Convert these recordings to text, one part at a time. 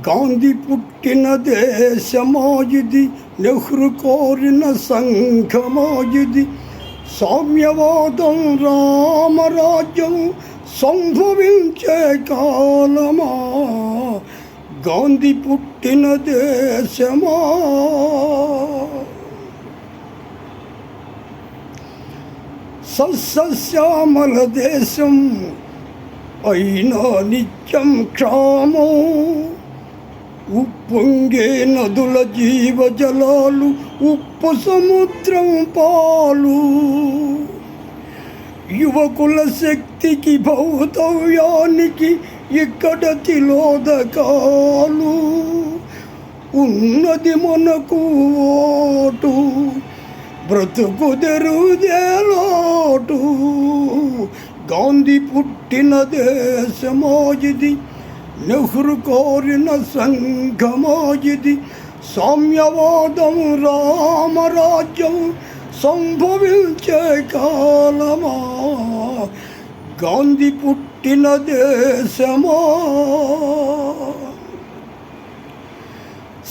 గాంధీ పుట్టిన దేశమాయిది, నెహ్రూ కోరిన సంఘమాయిది. సామ్యవాదం రామరాజ్యం సంభవించే కాలమా, గాంధీ పుట్టిన దేశమా. సస్యశ్యామల దేశం అయినా నిత్యం క్షామం, ఉప్పొంగే నదుల జీవజలాలు ఉప్పు సముద్రం పాలు. యువకుల శక్తికి భౌతవ్యానికి ఇక్కడ తిలోదకాలు. ఉన్నది మనకు ఓటు, బ్రతుకు తెరుదేలోటు. గాంధీ పుట్టిన దేశమాయిది, నెహ్రూ కోరిన సంఘమాయిది. సామ్యవాదం రామరాజ్యం సంభవించే కాలమా, గాంధీ పుట్టిన దేశమా.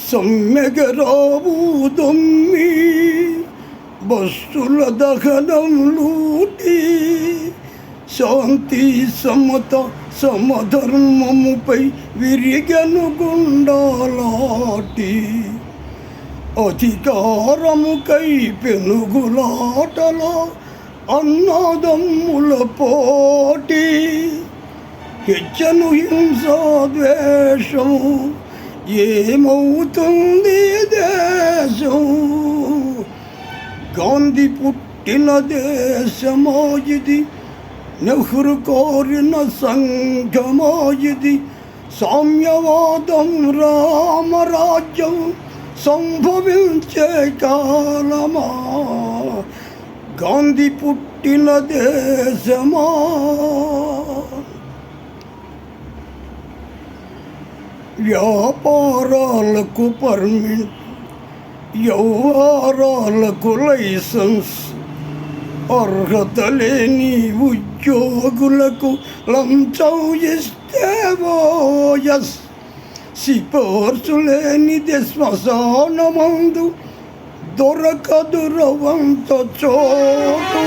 సమ్మెగరావు దొమ్మి, బస్సుల దహనం లూటి. శాంతి సమత సమధర్మముపై విరిగను గుండాలాటి. అధికారముకై పెనుగులాటలో అన్నదమ్ముల పోటీ. హెచ్చను హింసా ద్వేషం, ఏమవుతుంది దేశం. గాంధీ పుట్టిన దేశమాయిది, నెహ్రూ కోరిన సంఘమాయిది. సామ్యవాదం రామరాజ్యం సంభవించే కాలమా, గాంధీ పుట్టిన దేశమా. వ్యాపారాలకు పర్మిట్, వ్యవహారాలకు లైసెన్స్. అర్హత లేని ఉద్యోగులకు లంచం ఇస్తే ఓయస్. సిఫార్సు లేనిది శ్మశానమందు దొరకదు రవంత చోటు.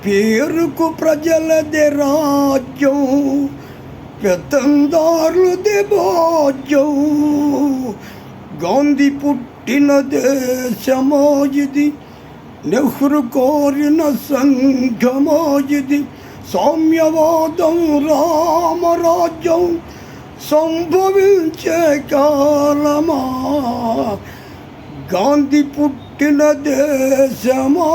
పేరుకు ప్రజలదే రాజ్యం, పెత్తందారులదే భాగ్యం. గాంధీ పుట్టిన దేశమాయిది, నెహ్రూ కోరిన సంఘమాయిది. సామ్యవాదం రామరాజ్యం సంభవించే కాలమా, గాంధీ పుట్టిన దేశమా.